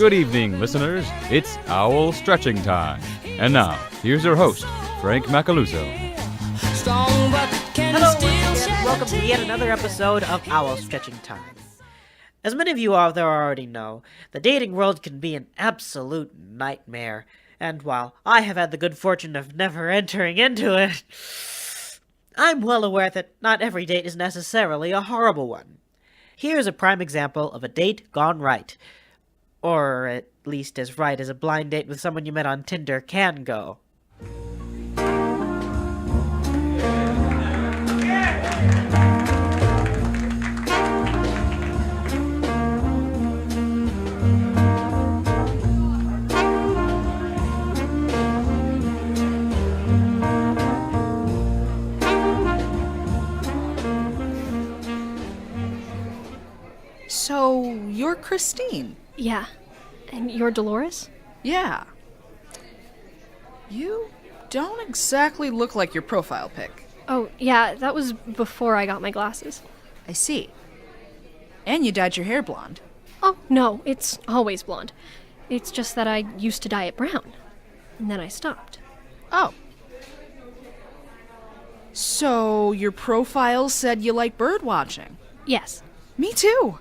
Good evening, listeners. It's Owl Stretching Time. And now, here's your host, Frank Macaluso. Hello, once again. Welcome to yet another episode of Owl Stretching Time. As many of you out there already know, the dating world can be an absolute nightmare. And while I have had the good fortune of never entering into it, I'm well aware that not every date is necessarily a horrible one. Here's a prime example of a date gone right. Or at least as right as a blind date with someone you met on Tinder can go. So, you're Christine? Yeah. And you're Dolores? Yeah. You don't exactly look like your profile pic. Oh, yeah, that was before I got my glasses. I see. And you dyed your hair blonde. Oh, no, it's always blonde. It's just that I used to dye it brown. And then I stopped. Oh. So, your profile said you like bird watching? Yes. Me too.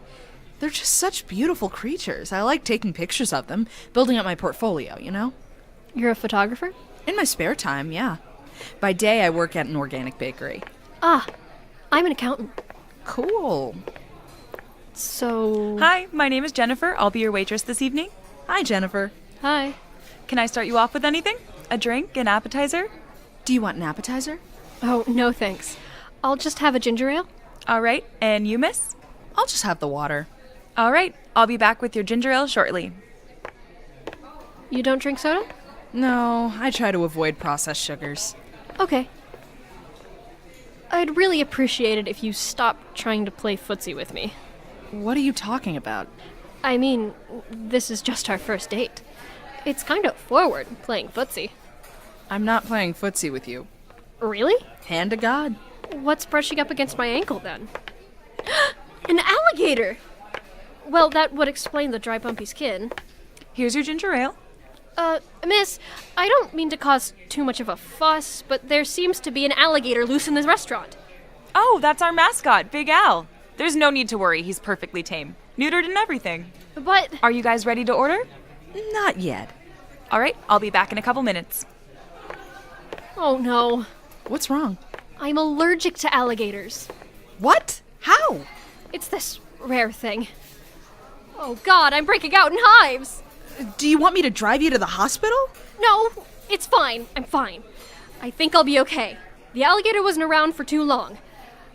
They're just such beautiful creatures. I like taking pictures of them, building up my portfolio, you know? You're a photographer? In my spare time, yeah. By day, I work at an organic bakery. Ah, I'm an accountant. Cool. So... Hi, my name is Jennifer. I'll be your waitress this evening. Hi, Jennifer. Hi. Can I start you off with anything? A drink, an appetizer? Do you want an appetizer? Oh, no thanks. I'll just have a ginger ale. All right, and you, miss? I'll just have the water. All right, I'll be back with your ginger ale shortly. You don't drink soda? No, I try to avoid processed sugars. Okay. I'd really appreciate it if you stopped trying to play footsie with me. What are you talking about? I mean, this is just our first date. It's kind of forward, playing footsie. I'm not playing footsie with you. Really? Hand to God. What's brushing up against my ankle, then? An alligator! Well, that would explain the dry, bumpy skin. Here's your ginger ale. Miss, I don't mean to cause too much of a fuss, but there seems to be an alligator loose in this restaurant. Oh, that's our mascot, Big Al. There's no need to worry, he's perfectly tame. Neutered and everything. But... Are you guys ready to order? Not yet. All right, I'll be back in a couple minutes. Oh, no. What's wrong? I'm allergic to alligators. What? How? It's this rare thing. Oh, God, I'm breaking out in hives! Do you want me to drive you to the hospital? No, it's fine. I'm fine. I think I'll be okay. The alligator wasn't around for too long.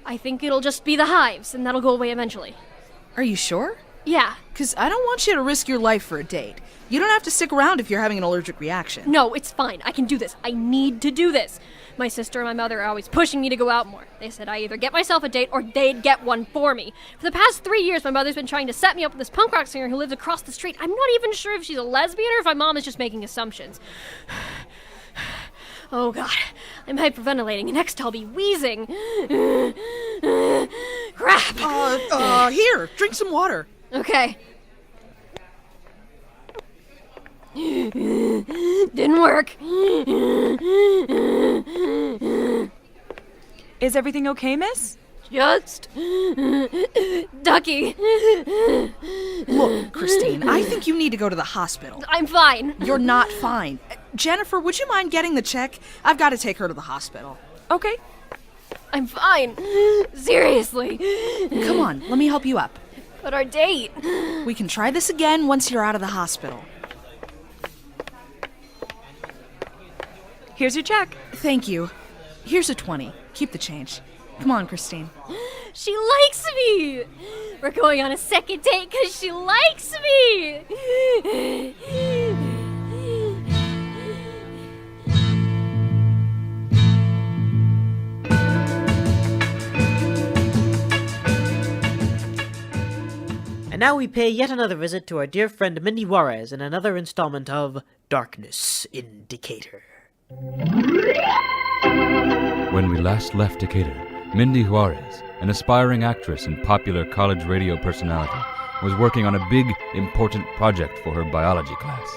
I think it'll just be the hives, and that'll go away eventually. Are you sure? Yeah. 'Cause I don't want you to risk your life for a date. You don't have to stick around if you're having an allergic reaction. No, it's fine. I can do this. I need to do this. My sister and my mother are always pushing me to go out more. They said I either get myself a date or they'd get one for me. For the past 3 years, my mother's been trying to set me up with this punk rock singer who lives across the street. I'm not even sure if she's a lesbian or if my mom is just making assumptions. Oh, God. I'm hyperventilating. Next, I'll be wheezing. Crap. Here, drink some water. Okay. Didn't work. Is everything okay, miss? Just... Ducky. Look, Christine, I think you need to go to the hospital. I'm fine. You're not fine. Jennifer, would you mind getting the check? I've got to take her to the hospital. Okay. I'm fine. Seriously. Come on, let me help you up. But our date... We can try this again once you're out of the hospital. Here's your check. Thank you. Here's a 20. Keep the change. Come on, Christine. She likes me! We're going on a second date because she likes me! And now we pay yet another visit to our dear friend Mindy Juarez in another installment of Darkness in Decatur. When we last left Decatur, Mindy Juarez, an aspiring actress and popular college radio personality, was working on a big, important project for her biology class.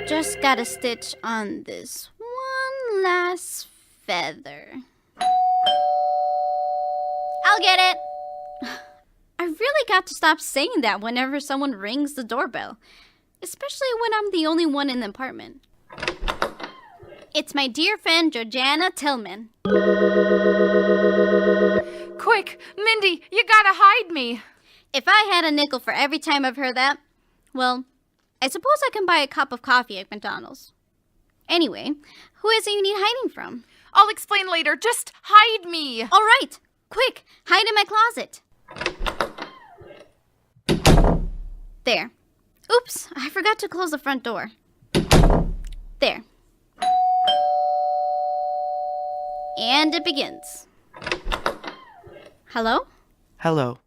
Just gotta stitch on this one last feather. I'll get it! I really got to stop saying that whenever someone rings the doorbell, especially when I'm the only one in the apartment. It's my dear friend Georgiana Tillman. Quick, Mindy, you gotta hide me. If I had a nickel for every time I've heard that, well, I suppose I can buy a cup of coffee at McDonald's. Anyway, who is it you need hiding from? I'll explain later. Just hide me. All right, quick, hide in my closet. There. Oops, I forgot to close the front door. There. And it begins. Hello? Hello.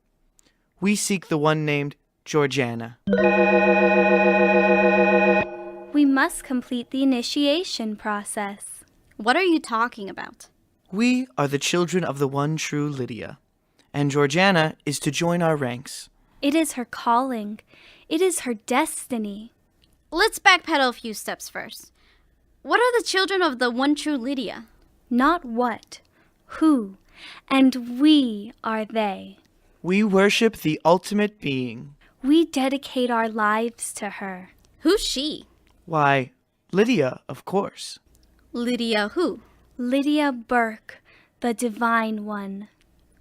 We seek the one named Georgiana. We must complete the initiation process. What are you talking about? We are the children of the one true Lydia, and Georgiana is to join our ranks. It is her calling. It is her destiny. Let's backpedal a few steps first. What are the children of the one true Lydia? Not what, who, and we are they. We worship the ultimate being. We dedicate our lives to her. Who's she? Why, Lydia, of course. Lydia who? Lydia Burke, the Divine One.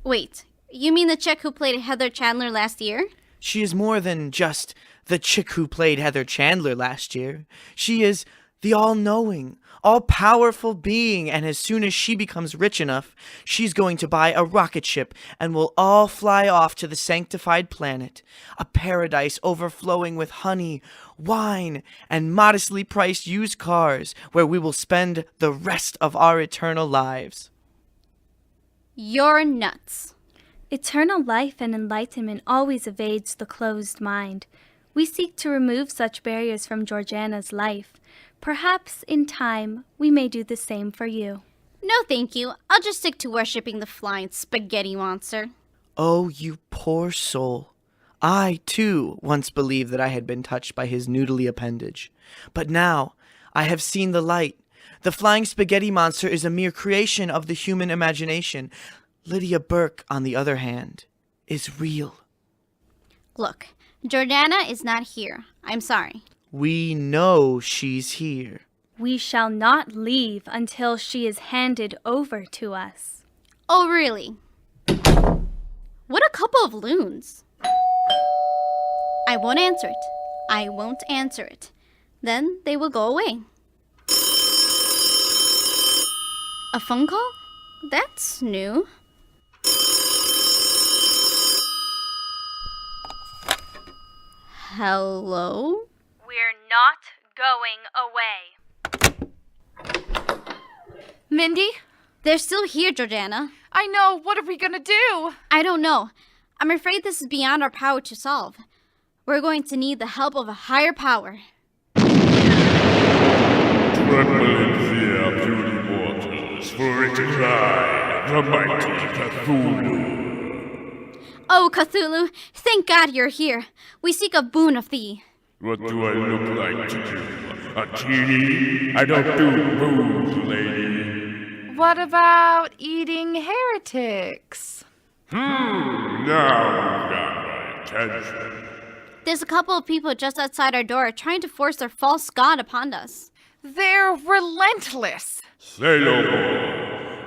Wait, you mean the chick who played Heather Chandler last year? She is more than just the chick who played Heather Chandler last year. She is the all-knowing, all-powerful being, and as soon as she becomes rich enough, she's going to buy a rocket ship and we'll all fly off to the sanctified planet, a paradise overflowing with honey, wine, and modestly priced used cars where we will spend the rest of our eternal lives. You're nuts. Eternal life and enlightenment always evades the closed mind. We seek to remove such barriers from Georgiana's life. Perhaps, in time, we may do the same for you. No, thank you. I'll just stick to worshipping the flying spaghetti monster. Oh, you poor soul. I, too, once believed that I had been touched by his noodly appendage. But now, I have seen the light. The flying spaghetti monster is a mere creation of the human imagination. Lydia Burke, on the other hand, is real. Look, Georgiana is not here. I'm sorry. We know she's here. We shall not leave until she is handed over to us. Oh, really? What a couple of loons. I won't answer it. I won't answer it. Then they will go away. A phone call? That's new. Hello? We're not going away. Mindy? They're still here, Georgiana. I know. What are we gonna do? I don't know. I'm afraid this is beyond our power to solve. We're going to need the help of a higher power. Tremble in fear, puny mortals, for it is I, the mighty Cthulhu. Oh, Cthulhu, thank God you're here. We seek a boon of thee. What do I look like to you? A genie? I don't do boons, lady. What about eating heretics? Now you've got my attention. There's a couple of people just outside our door trying to force their false god upon us. They're relentless. Say no more.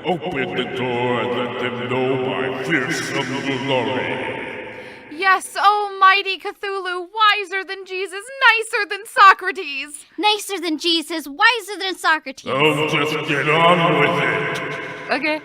Open the door and let them know my fearsome glory. Yes, almighty Cthulhu, wiser than Jesus, nicer than Socrates. Nicer than Jesus, wiser than Socrates. Oh, just get on with it. Okay.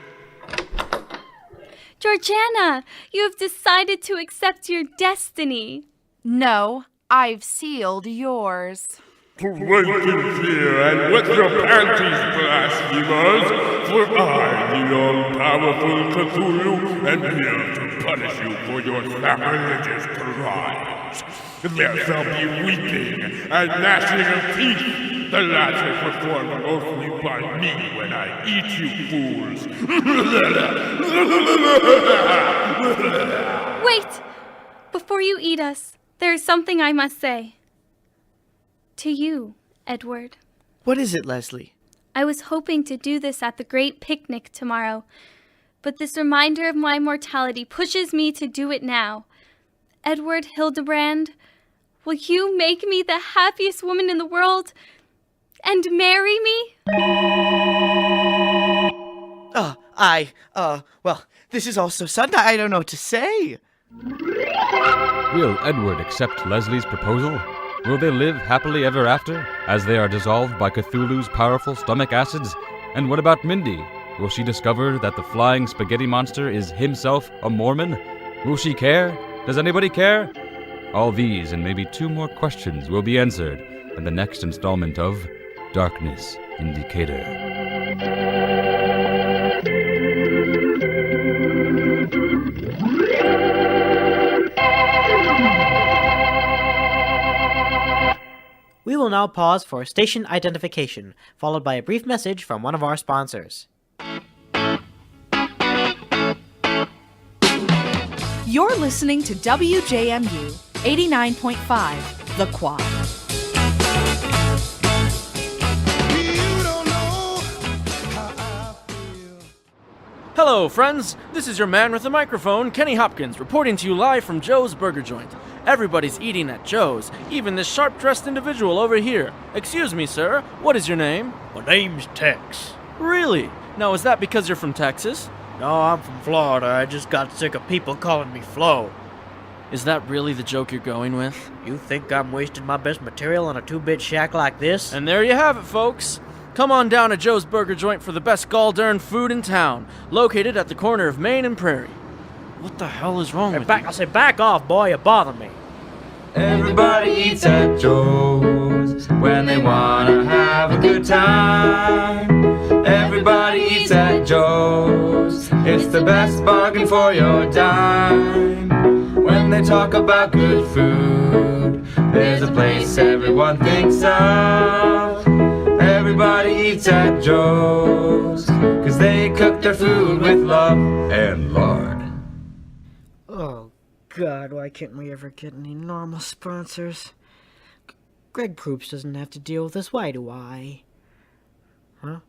Georgiana, you have decided to accept your destiny. No, I've sealed yours. Wait in fear and wet your panties, blasphemers, for I, the all-powerful Cthulhu, am here to punish you for your sacrilegious crimes. There shall be weeping and gnashing of teeth The latter performed mostly by me when I eat you fools. Wait! Before you eat us, there is something I must say. To you, Edward. What is it, Leslie? I was hoping to do this at the great picnic tomorrow, but this reminder of my mortality pushes me to do it now. Edward Hildebrand, will you make me the happiest woman in the world and marry me? Well, this is all so sudden, I don't know what to say. Will Edward accept Leslie's proposal? Will they live happily ever after, as they are dissolved by Cthulhu's powerful stomach acids? And what about Mindy? Will she discover that the flying spaghetti monster is himself a Mormon? Will she care? Does anybody care? All these and maybe 2 more questions will be answered in the next installment of Darkness in Decatur. We will now pause for station identification, followed by a brief message from one of our sponsors. You're listening to WJMU 89.5, The Quad. Hello, friends. This is your man with the microphone, Kenny Hopkins, reporting to you live from Joe's Burger Joint. Everybody's eating at Joe's, even this sharp-dressed individual over here. Excuse me, sir. What is your name? My name's Tex. Really? Now, is that because you're from Texas? No, I'm from Florida. I just got sick of people calling me Flo. Is that really the joke you're going with? You think I'm wasting my best material on a 2-bit shack like this? And there you have it, folks. Come on down to Joe's Burger Joint for the best gall-darn food in town, located at the corner of Main and Prairie. What the hell is wrong with you? I say, back off, boy. You bother me. Everybody eats at Joe's when they wanna have a good time. Everybody eats at Joe's. It's the best bargain for your dime. When they talk about good food, there's a place everyone thinks of. Everybody eats at Joe's, 'cause they cook their food with love and lard. Oh, God, why can't we ever get any normal sponsors? Greg Proops doesn't have to deal with this, why do I? Huh?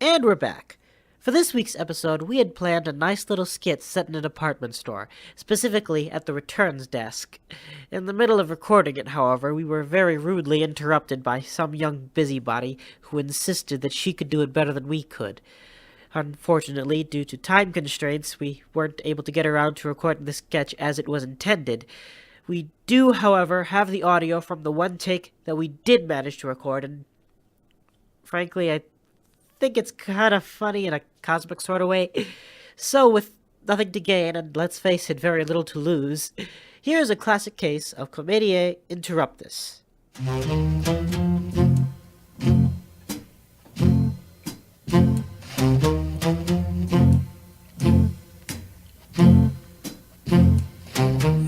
And we're back. For this week's episode, we had planned a nice little skit set in a department store, specifically at the returns desk. In the middle of recording it, however, we were very rudely interrupted by some young busybody who insisted that she could do it better than we could. Unfortunately, due to time constraints, we weren't able to get around to recording the sketch as it was intended. We do, however, have the audio from the one take that we did manage to record, and frankly, I think it's kind of funny in a cosmic sort of way. So, with nothing to gain, and let's face it, very little to lose, here's a classic case of Commedia Interruptus.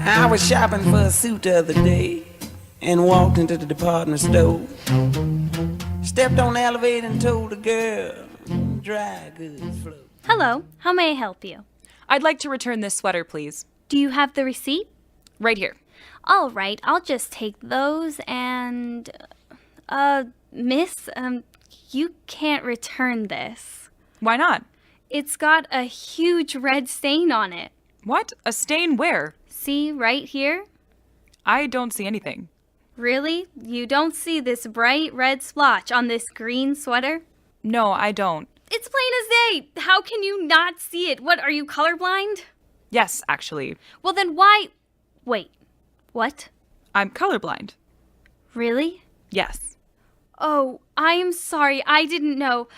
I was shopping for a suit the other day and walked into the department store. Stepped on the elevator and told the girl, dry goods flow. Hello, how may I help you? I'd like to return this sweater, please. Do you have the receipt? Right here. All right, I'll just take those and... miss, you can't return this. Why not? It's got a huge red stain on it. What? A stain where? See, right here? I don't see anything. Really? You don't see this bright red splotch on this green sweater? No, I don't. It's plain as day. How can you not see it? What, are you colorblind? Yes, actually. Well, then why... Wait, what? I'm colorblind. Really? Yes. Oh, I am sorry. I didn't know.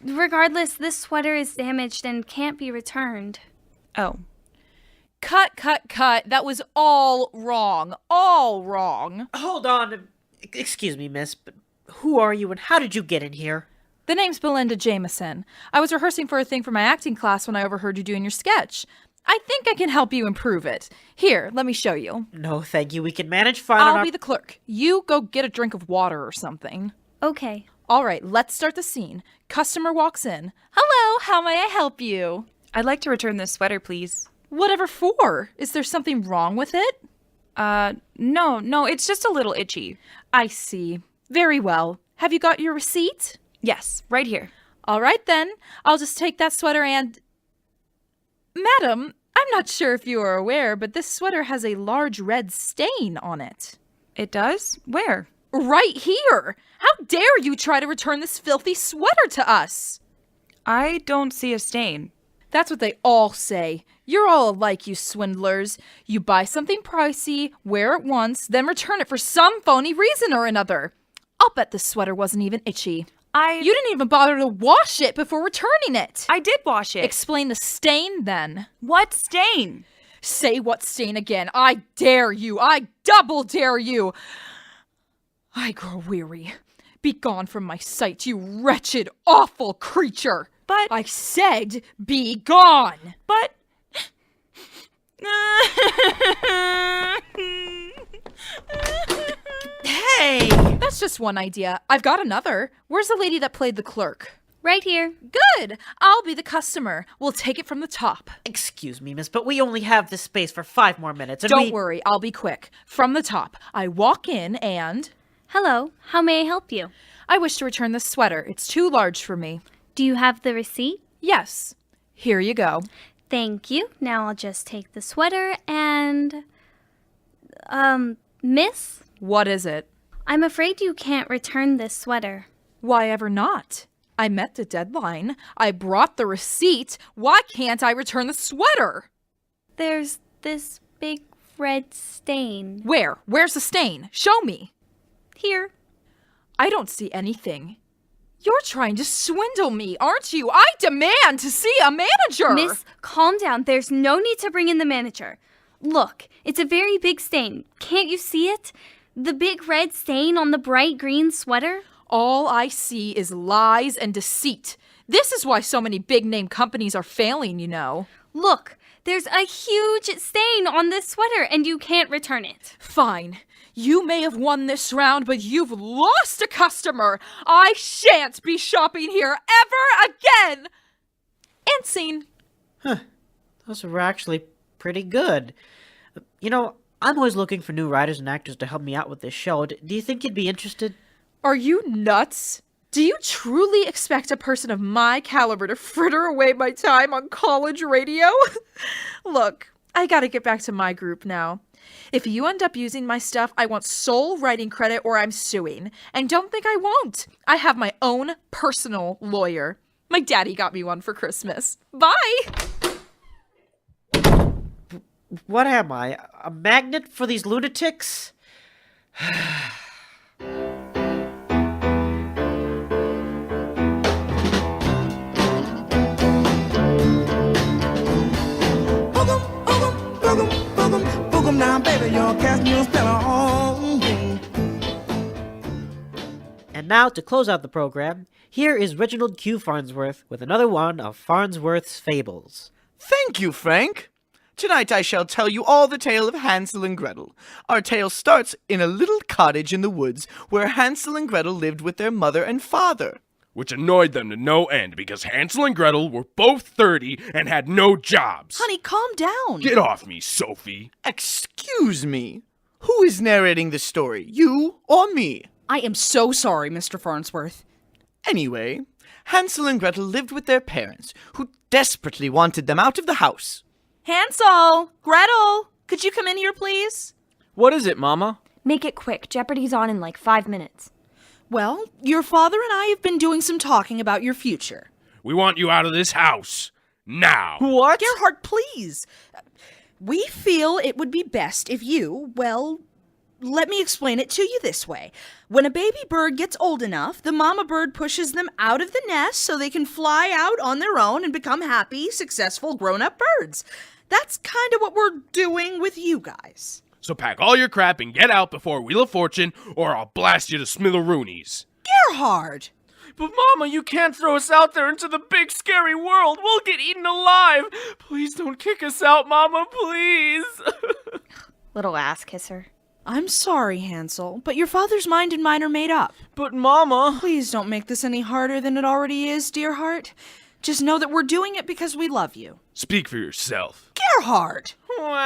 Regardless, this sweater is damaged and can't be returned. Oh. Cut. That was all wrong. All wrong. Hold on. Excuse me, miss, but who are you and how did you get in here? The name's Belinda Jameson. I was rehearsing for a thing for my acting class when I overheard you doing your sketch. I think I can help you improve it. Here, let me show you. No, thank you. We can manage fine on I'll our... be the clerk. You go get a drink of water or something. Okay. All right, let's start the scene. Customer walks in. Hello, how may I help you? I'd like to return this sweater, please. Whatever for? Is there something wrong with it? No, it's just a little itchy. I see. Very well. Have you got your receipt? Yes, right here. All right then. I'll just take that sweater and... Madam, I'm not sure if you are aware, but this sweater has a large red stain on it. It does? Where? Right here! How dare you try to return this filthy sweater to us? I don't see a stain. That's what they all say. You're all alike, you swindlers. You buy something pricey, wear it once, then return it for some phony reason or another. I'll bet this sweater wasn't even itchy. You didn't even bother to wash it before returning it. I did wash it. Explain the stain, then. What stain? Say what stain again. I dare you. I double dare you. I grow weary. Be gone from my sight, you wretched, awful creature. But... I said, be gone. But... Hey! That's just one idea. I've got another. Where's the lady that played the clerk? Right here. Good! I'll be the customer. We'll take it from the top. Excuse me, miss, but we only have this space for 5 more minutes. And Don't worry, I'll be quick. From the top, I walk in and... Hello, how may I help you? I wish to return this sweater. It's too large for me. Do you have the receipt? Yes. Here you go. Thank you. Now I'll just take the sweater and... Miss? What is it? I'm afraid you can't return this sweater. Why ever not? I met the deadline. I brought the receipt. Why can't I return the sweater? There's this big red stain. Where? Where's the stain? Show me. Here. I don't see anything. You're trying to swindle me, aren't you? I demand to see a manager! Miss, calm down. There's no need to bring in the manager. Look, it's a very big stain. Can't you see it? The big red stain on the bright green sweater? All I see is lies and deceit. This is why so many big-name companies are failing, you know. Look, there's a huge stain on this sweater, and you can't return it. Fine. You may have won this round, but you've lost a customer. I shan't be shopping here ever again. And scene. Huh. Those were actually pretty good. You know, I'm always looking for new writers and actors to help me out with this show. Do you think you'd be interested? Are you nuts? Do you truly expect a person of my caliber to fritter away my time on college radio? Look, I gotta get back to my group now. If you end up using my stuff, I want sole writing credit or I'm suing. And don't think I won't. I have my own personal lawyer. My daddy got me one for Christmas. Bye! What am I? A magnet for these lunatics? Now, baby, you're casting your spell on me. And now, to close out the program, here is Reginald Q. Farnsworth with another one of Farnsworth's Fables. Thank you, Frank. Tonight I shall tell you all the tale of Hansel and Gretel. Our tale starts in a little cottage in the woods where Hansel and Gretel lived with their mother and father. Which annoyed them to no end because Hansel and Gretel were both 30 and had no jobs. Honey, calm down. Get off me, Sophie. Excuse me. Who is narrating the story, you or me? I am so sorry, Mr. Farnsworth. Anyway, Hansel and Gretel lived with their parents, who desperately wanted them out of the house. Hansel! Gretel! Could you come in here, please? What is it, Mama? Make it quick. Jeopardy's on in like 5 minutes. Well, your father and I have been doing some talking about your future. We want you out of this house. Now. What? Gerhardt, please. We feel it would be best if you, well, let me explain it to you this way. When a baby bird gets old enough, the mama bird pushes them out of the nest so they can fly out on their own and become happy, successful, grown-up birds. That's kind of what we're doing with you guys. So pack all your crap and get out before Wheel of Fortune, or I'll blast you to smitheroonies. Gerhard! But Mama, you can't throw us out there into the big scary world. We'll get eaten alive. Please don't kick us out, Mama, please. Little ass kisser. I'm sorry, Hansel, but your father's mind and mine are made up. But Mama... Please don't make this any harder than it already is, dear heart. Just know that we're doing it because we love you. Speak for yourself. Gerhardt! Come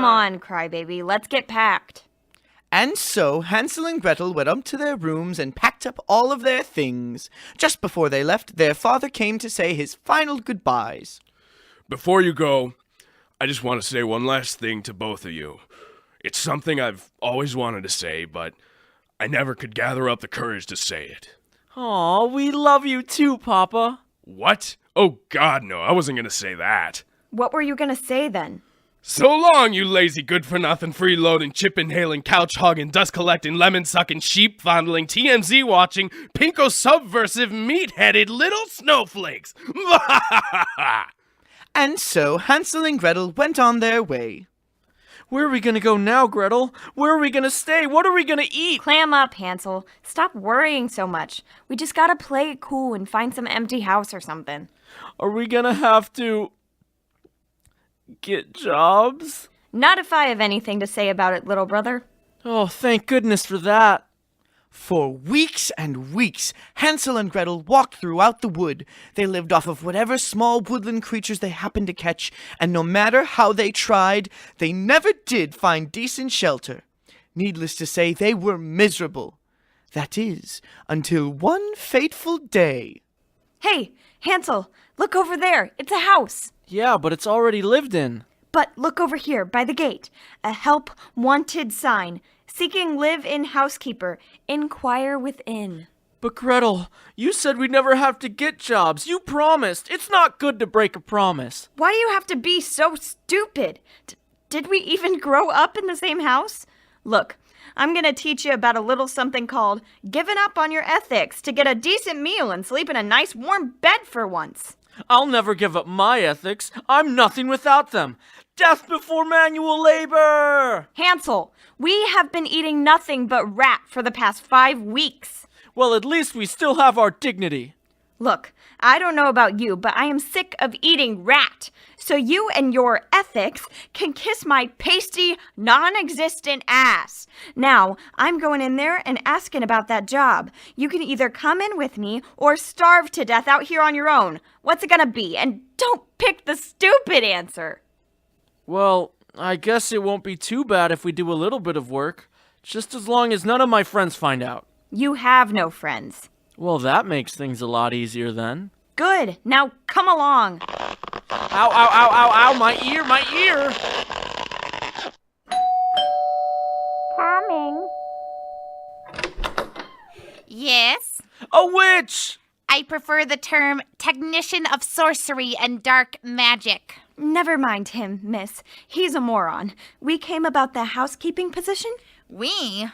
on, crybaby. Let's get packed. And so Hansel and Gretel went up to their rooms and packed up all of their things. Just before they left, their father came to say his final goodbyes. Before you go, I just want to say one last thing to both of you. It's something I've always wanted to say, but I never could gather up the courage to say it. Aw, we love you too, Papa. What? Oh, God, no, I wasn't going to say that. What were you gonna say then? So long, you lazy good-for-nothing, freeloading, chip-inhaling, couch-hogging, dust-collecting, lemon-sucking, sheep-fondling, TMZ-watching, pinko-subversive, meat-headed little snowflakes! And so Hansel and Gretel went on their way. Where are we gonna go now, Gretel? Where are we gonna stay? What are we gonna eat? Clam up, Hansel. Stop worrying so much. We just gotta play it cool and find some empty house or something. Are we gonna have to... get jobs? Not if I have anything to say about it, little brother. Oh, thank goodness for that. For weeks and weeks, Hansel and Gretel walked throughout the wood. They lived off of whatever small woodland creatures they happened to catch, and no matter how they tried, they never did find decent shelter. Needless to say, they were miserable. That is, until one fateful day. Hey, Hansel, look over there. It's a house. Yeah, but it's already lived in. But look over here, by the gate. A help wanted sign. Seeking live-in housekeeper. Inquire within. But Gretel, you said we'd never have to get jobs. You promised. It's not good to break a promise. Why do you have to be so stupid? Did we even grow up in the same house? Look, I'm gonna teach you about a little something called giving up on your ethics to get a decent meal and sleep in a nice warm bed for once. I'll never give up my ethics. I'm nothing without them. Death before manual labor! Hansel, we have been eating nothing but rat for the past 5 weeks. Well, at least we still have our dignity. Look, I don't know about you, but I am sick of eating rat. So you and your ethics can kiss my pasty, non-existent ass. Now, I'm going in there and asking about that job. You can either come in with me or starve to death out here on your own. What's it gonna be? And don't pick the stupid answer. Well, I guess it won't be too bad if we do a little bit of work. Just as long as none of my friends find out. You have no friends. Well, that makes things a lot easier then. Good. Now come along. Ow, ow, ow, ow, ow, my ear, my ear! Coming. Yes? A witch! I prefer the term technician of sorcery and dark magic. Never mind him, miss. He's a moron. We came about the housekeeping position? We?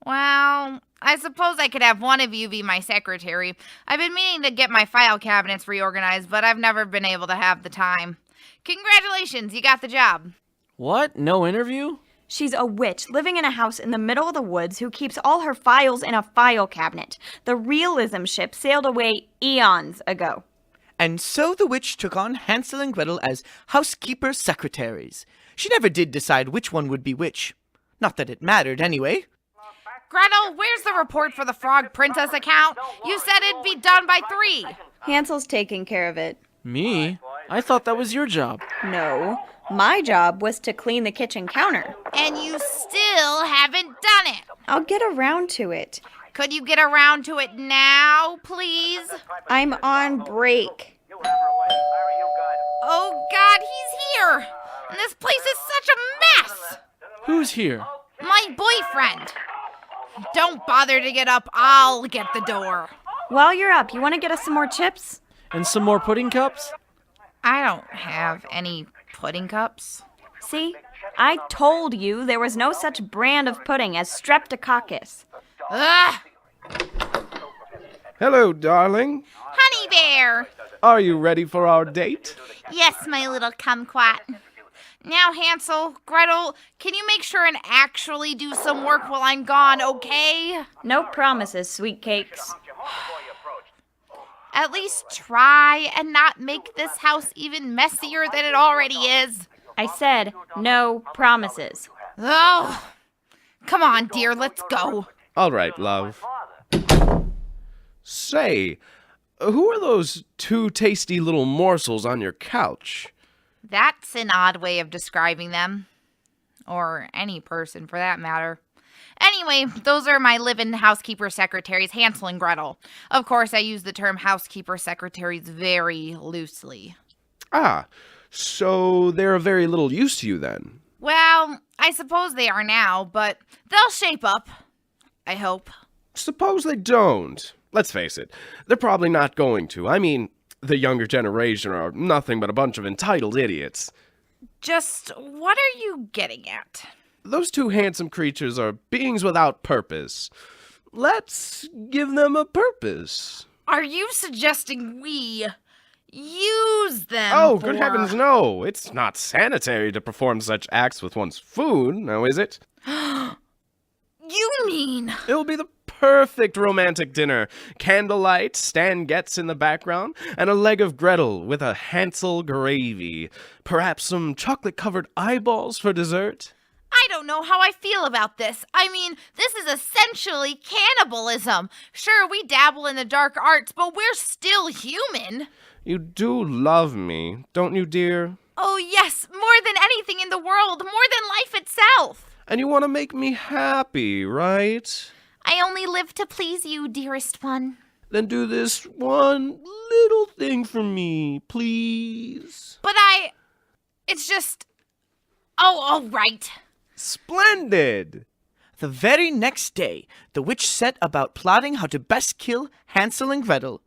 Well, I suppose I could have one of you be my secretary. I've been meaning to get my file cabinets reorganized, but I've never been able to have the time. Congratulations, you got the job. What? No interview? She's a witch living in a house in the middle of the woods who keeps all her files in a file cabinet. The realism ship sailed away eons ago. And so the witch took on Hansel and Gretel as housekeeper secretaries. She never did decide which one would be which. Not that it mattered, anyway. Gretel, where's the report for the Frog Princess account? You said it'd be done by 3. Hansel's taking care of it. Me? I thought that was your job. No, my job was to clean the kitchen counter. And you still haven't done it. I'll get around to it. Could you get around to it now, please? I'm on break. Oh, God, he's here. And this place is such a mess. Who's here? My boyfriend. Don't bother to get up. I'll get the door. While you're up, you want to get us some more chips? And some more pudding cups? I don't have any pudding cups. See? I told you there was no such brand of pudding as Streptococcus. Ugh! Hello, darling. Honey bear. Are you ready for our date? Yes, my little kumquat. Now, Hansel, Gretel, can you make sure and actually do some work while I'm gone, okay? No promises, sweet cakes. At least try and not make this house even messier than it already is. I said no promises. Oh, come on, dear, let's go. All right, love. Say, who are those two tasty little morsels on your couch? That's an odd way of describing them. Or any person, for that matter. Anyway, those are my live-in housekeeper secretaries, Hansel and Gretel. Of course, I use the term housekeeper secretaries very loosely. Ah, so they're of very little use to you then? Well, I suppose they are now, but they'll shape up. I hope. Suppose they don't. Let's face it, they're probably not going to. I mean, the younger generation are nothing but a bunch of entitled idiots. Just what are you getting at? Those two handsome creatures are beings without purpose. Let's give them a purpose. Are you suggesting we use them Oh, for... good heavens, no. It's not sanitary to perform such acts with one's food, now is it? You mean... It'll be the perfect romantic dinner. Candlelight, Stan Getz in the background, and a leg of Gretel with a Hansel gravy. Perhaps some chocolate-covered eyeballs for dessert? I don't know how I feel about this. I mean, this is essentially cannibalism. Sure, we dabble in the dark arts, but we're still human. You do love me, don't you, dear? Oh, yes, more than anything in the world, more than life itself. And you want to make me happy, right? I only live to please you, dearest one. Then do this one little thing for me, please. But it's just... Oh, all right. Splendid! The very next day, the witch set about plotting how to best kill Hansel and Gretel.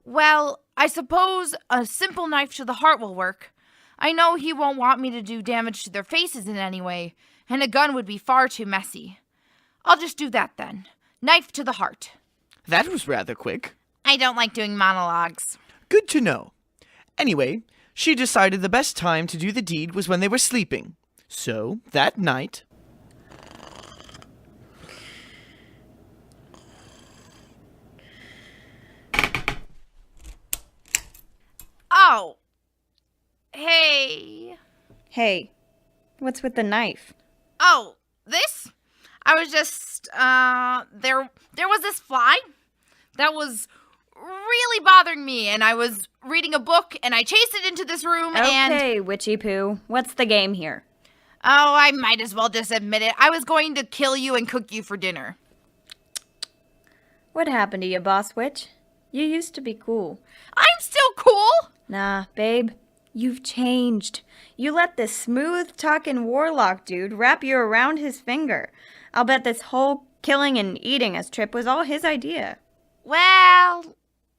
Well, I suppose a simple knife to the heart will work. I know he won't want me to do damage to their faces in any way, and a gun would be far too messy. I'll just do that then. Knife to the heart. That was rather quick. I don't like doing monologues. Good to know. Anyway, she decided the best time to do the deed was when they were sleeping. So, that night... Oh. Hey. Hey, what's with the knife? Oh, this? I was just, there was this fly that was really bothering me, and I was reading a book, and I chased it into this room, and... Okay, witchy poo, what's the game here? Oh, I might as well just admit it. I was going to kill you and cook you for dinner. What happened to you, boss witch? You used to be cool. I'm still cool! Nah, babe, you've changed. You let this smooth-talking warlock dude wrap you around his finger. I'll bet this whole killing and eating us trip was all his idea. Well,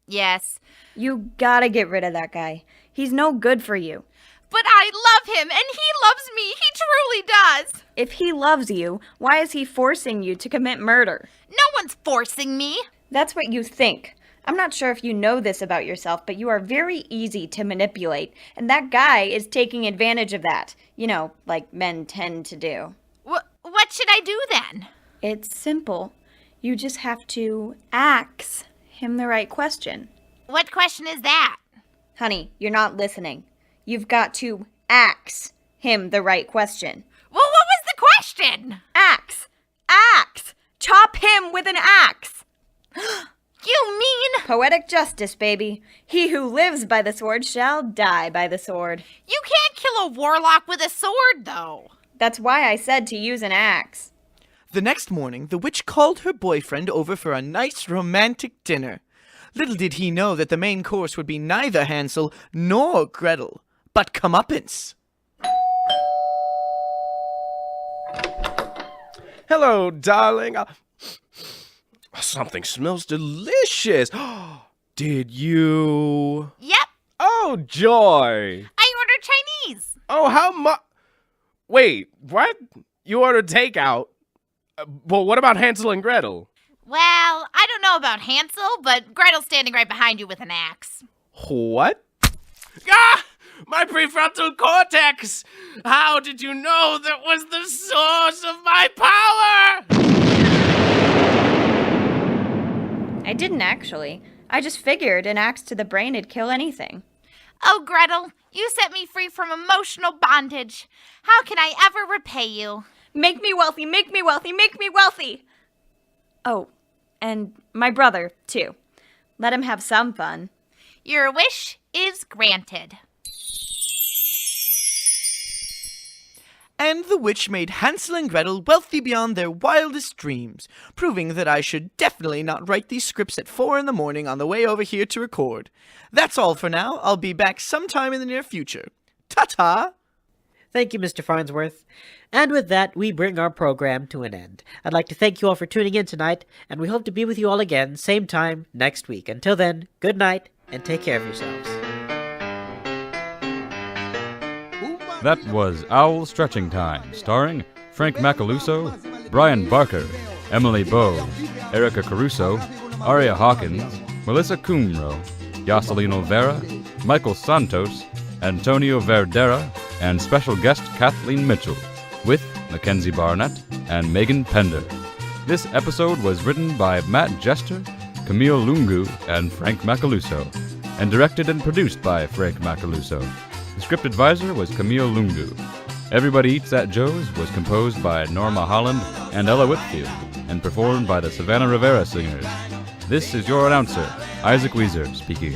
yes. You gotta get rid of that guy. He's no good for you. But I love him, and he loves me. He truly does. If he loves you, why is he forcing you to commit murder? No one's forcing me. That's what you think. I'm not sure if you know this about yourself, but you are very easy to manipulate, and that guy is taking advantage of that. You know, like men tend to do. What should I do then? It's simple. You just have to ask him the right question. What question is that? Honey, you're not listening. You've got to ask him the right question. Well, what was the question? Axe! Axe! Chop him with an axe! You mean... Poetic justice, baby. He who lives by the sword shall die by the sword. You can't kill a warlock with a sword, though. That's why I said to use an axe. The next morning, the witch called her boyfriend over for a nice romantic dinner. Little did he know that the main course would be neither Hansel nor Gretel, but comeuppance. Hello, darling. Something smells delicious. Did you? Yep. Oh, joy. I ordered Chinese. Oh, how much? Wait, what? You ordered takeout? Well, what about Hansel and Gretel? Well, I don't know about Hansel, but Gretel's standing right behind you with an axe. What? Ah! My prefrontal cortex! How did you know that was the source of my power? I didn't actually. I just figured an axe to the brain would kill anything. Oh, Gretel, you set me free from emotional bondage. How can I ever repay you? Make me wealthy, make me wealthy, make me wealthy! Oh, and my brother, too. Let him have some fun. Your wish is granted. And the witch made Hansel and Gretel wealthy beyond their wildest dreams, proving that I should definitely not write these scripts at 4 in the morning on the way over here to record. That's all for now. I'll be back sometime in the near future. Ta-ta! Thank you, Mr. Farnsworth. And with that, we bring our program to an end. I'd like to thank you all for tuning in tonight, and we hope to be with you all again, same time, next week. Until then, good night, and take care of yourselves. That was Owl Stretching Time, starring Frank Macaluso, Brian Barker, Emily Bowe, Erica Caruso, Aria Hawkins, Melissa Cumro, Jocelyn Olvera, Michael Santos, Antonio Verdera, and special guest Kathleen Mitchell, with Mackenzie Barnett and Megan Pender. This episode was written by Matt Jester, Camille Lungu, and Frank Macaluso, and directed and produced by Frank Macaluso. The script advisor was Camille Lungu. Everybody Eats at Joe's was composed by Norma Holland and Ella Whitfield, and performed by the Savannah Rivera Singers. This is your announcer, Isaac Weezer, speaking.